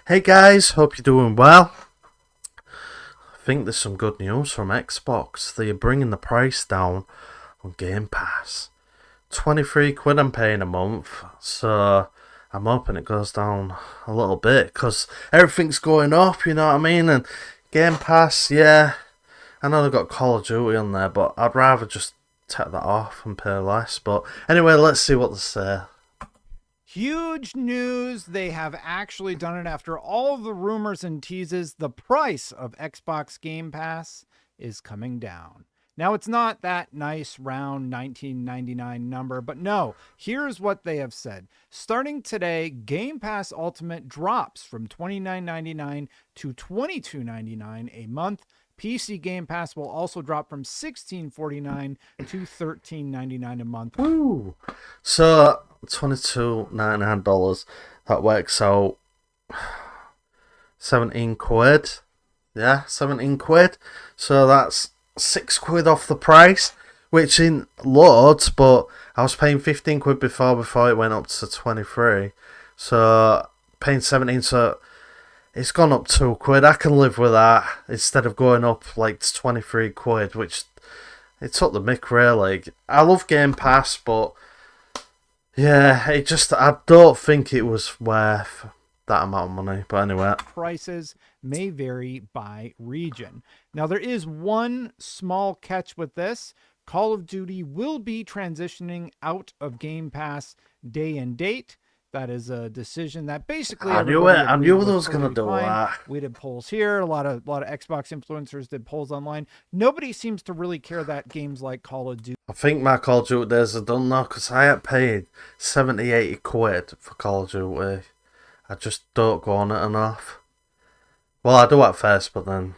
Hey guys, hope you're doing well. I think there's some good news from Xbox. They're bringing the price down on Game Pass. 23 quid I'm paying a month, so I'm hoping it goes down a little bit because everything's going up, you know what I mean? And Game Pass, yeah, I know they've got Call of Duty on there, but I'd rather just take that off and pay less. But anyway, let's see what they say. Huge news. They have actually done it after all of the rumors and teases. The price of Xbox Game Pass is coming down. Now, it's not that nice round $19.99 number, but no, here's what they have said. Starting today, Game Pass Ultimate drops from $29.99 to $22.99 a month. PC Game Pass will also drop from $16.49 to $13.99 a month. Woo! So $22.99. That works out 17 quid. Yeah, 17 quid. So that's 6 quid off the price, which in loads, but I was paying 15 quid before it went up to 23. So paying 17, so it's gone up 2 quid. I can live with that instead of going up like to 23 quid, which it took the mick really. I love Game Pass, but yeah, I don't think it was worth that amount of money. But anyway, prices may vary by region. Now, there is one small catch with this. Call of Duty will be transitioning out of Game Pass day and date. That is a decision that basically I knew it. I knew they was gonna do that. We did polls here. A lot of Xbox influencers did polls online. Nobody seems to really care that games like Call of Duty. I think my Call of Duty days are done now because I had paid 70, 80 quid for Call of Duty. I just don't go on it enough. Well, I do at first, but then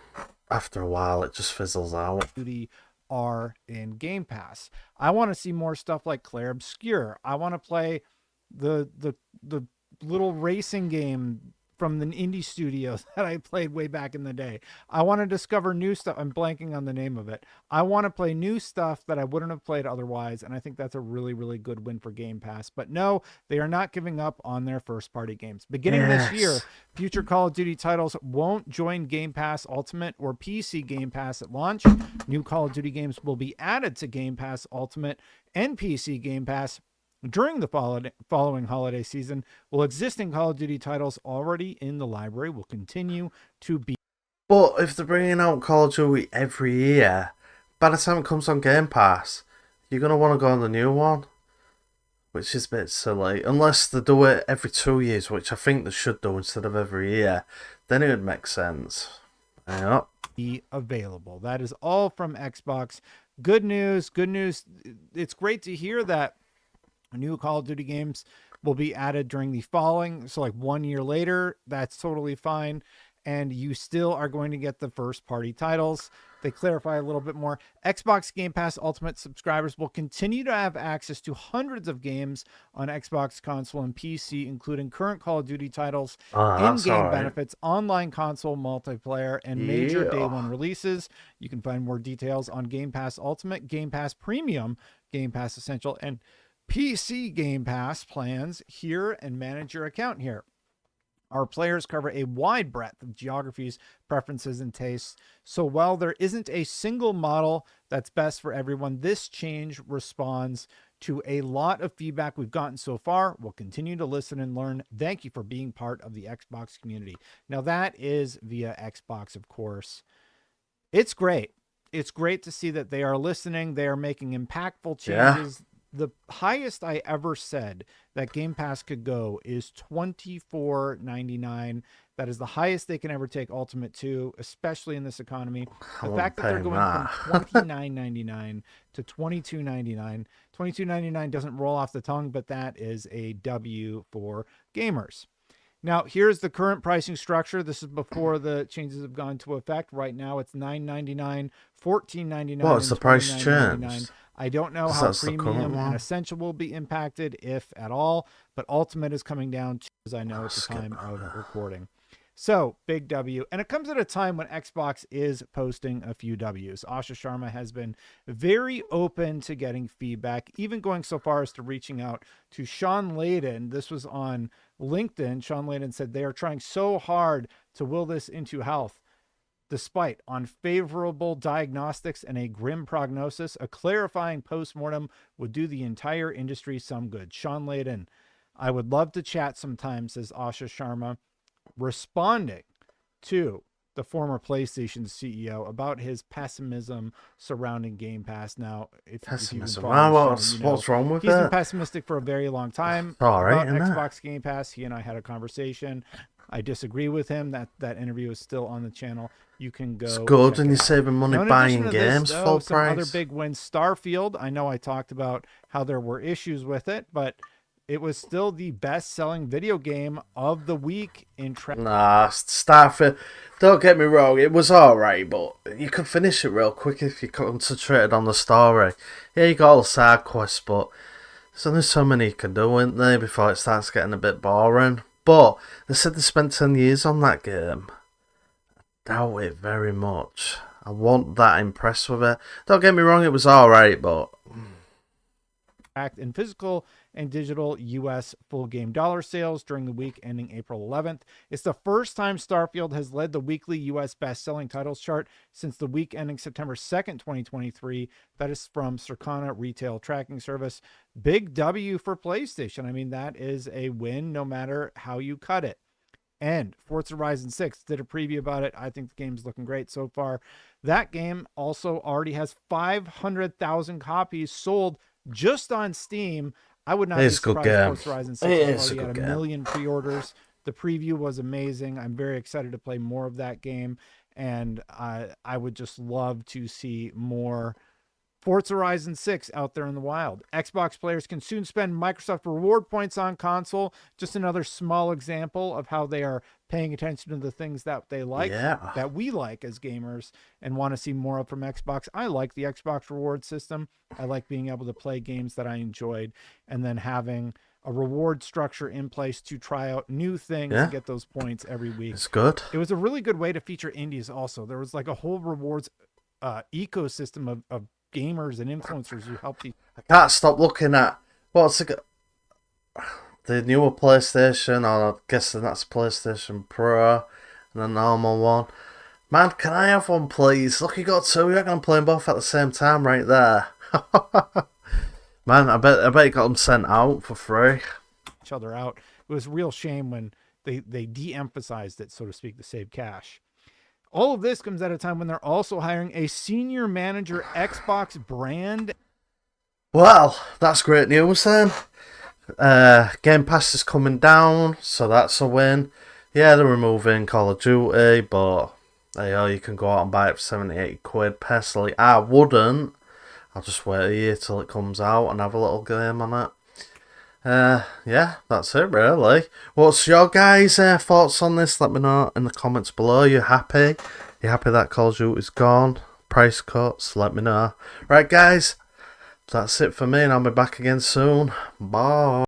after a while it just fizzles out. Duty are in Game Pass. I want to see more stuff like Clair Obscur. I want to play the little racing game from the indie studio that I played way back in the day. I want to discover new stuff. I'm blanking on the name of it. I want to play new stuff that I wouldn't have played otherwise, and I think that's a really, really good win for Game Pass. But no, they are not giving up on their first-party games. Beginning this year, future Call of Duty titles won't join Game Pass Ultimate or PC Game Pass at launch. New Call of Duty games will be added to Game Pass Ultimate and PC Game Pass during the following holiday season. Will existing Call of Duty titles already in the library will continue to be. But if they're bringing out Call of Duty every year, by the time it comes on Game Pass, you're going to want to go on the new one, which is a bit silly. Unless they do it every 2 years, which I think they should do instead of every year, then it would make sense. Yep. Be available. That is all from Xbox. Good news. Good news. It's great to hear that new Call of Duty games will be added during the following. So like 1 year later, that's totally fine. And you still are going to get the first party titles. They clarify a little bit more. Xbox Game Pass Ultimate subscribers will continue to have access to hundreds of games on Xbox console and PC, including current Call of Duty titles, in-game benefits, online console multiplayer, and major day one releases. You can find more details on Game Pass Ultimate, Game Pass Premium, Game Pass Essential, and PC Game Pass plans here and manage your account here. Our players cover a wide breadth of geographies, preferences, and tastes. So while there isn't a single model that's best for everyone, this change responds to a lot of feedback we've gotten so far. We'll continue to listen and learn. Thank you for being part of the Xbox community. Now that is via Xbox, of course. It's great. It's great to see that they are listening. They are making impactful changes. Yeah. The highest I ever said that Game Pass could go is $24.99. That is the highest they can ever take Ultimate to, especially in this economy. The fact that they're going from $29.99 to $22.99. $22.99 doesn't roll off the tongue, but that is a W for gamers. Now, here's the current pricing structure. This is before the changes have gone into effect. Right now, it's $9.99, $14.99. What's the price change? I don't know how Premium and Essential will be impacted, if at all, but Ultimate is coming down, as I know, at the time of recording. So, big W. And it comes at a time when Xbox is posting a few Ws. Asha Sharma has been very open to getting feedback, even going so far as to reaching out to Sean Layden. This was on LinkedIn. Sean Layden said they are trying so hard to will this into health. Despite unfavorable diagnostics and a grim prognosis, a clarifying postmortem would do the entire industry some good. Sean Layden, I would love to chat sometime, says Asha Sharma, responding to the former PlayStation CEO about his pessimism surrounding Game Pass. Now, if Pessimism. you What's wrong with he's that? been pessimistic for a very long time All right, about isn't it? Xbox Game Pass. He and I had a conversation. I disagree with him. That interview is still on the channel. You can go. It's good, check and it you're out. saving money Now, in buying addition to this, games though, full some other price. big wins. Starfield. I know I talked about how there were issues with it, but it was still the best-selling video game of the week in Nah, Starfield. Don't get me wrong, it was alright, but you could finish it real quick if you concentrated on the story. Yeah, you got all the side quests, but there's only so many you can do, isn't there, before it starts getting a bit boring. But they said they spent 10 years on that game. I doubt it very much. I wasn't that impressed with it. Don't get me wrong, it was alright, but in physical and digital U.S. full game dollar sales during the week ending April 11th. It's the first time Starfield has led the weekly U.S. best-selling titles chart since the week ending September 2nd, 2023. That is from Circana Retail Tracking Service. Big W for PlayStation. I mean, that is a win no matter how you cut it. And Forza Horizon 6 did a preview about it. I think the game's looking great so far. That game also already has 500,000 copies sold just on Steam. I would not be surprised if Forza Horizon 6 has already had a million pre-orders. The preview was amazing. I'm very excited to play more of that game, and I would just love to see more Forza Horizon 6 out there in the wild. Xbox players can soon spend Microsoft reward points on console. Just another small example of how they are paying attention to the things that they like, that we like as gamers, and want to see more of from Xbox. I like the Xbox reward system. I like being able to play games that I enjoyed, and then having a reward structure in place to try out new things and get those points every week. It's good. It was a really good way to feature indies also. There was like a whole rewards ecosystem of gamers and influencers who helped. I can't stop looking at the newer PlayStation, or I'm guessing that's PlayStation Pro, and the normal one. Man, can I have one, please? Look, you got two. You're going to play them both at the same time, right there. Man, I bet you got them sent out for free. Each other out. It was a real shame when they de-emphasized it, so to speak, to save cash. All of this comes at a time when they're also hiring a senior manager Xbox brand. Well, that's great news then. Game Pass is coming down, so that's a win. Yeah, they're removing Call of Duty, but you can go out and buy it for 70, 80 quid. Personally, I wouldn't. I'll just wait a year till it comes out and have a little game on it. Yeah, that's it really. What's your guys' thoughts on this? Let me know in the comments below. You happy? You happy that Call of Duty's gone? Price cuts? Let me know. Right guys, that's it for me, and I'll be back again soon. Bye.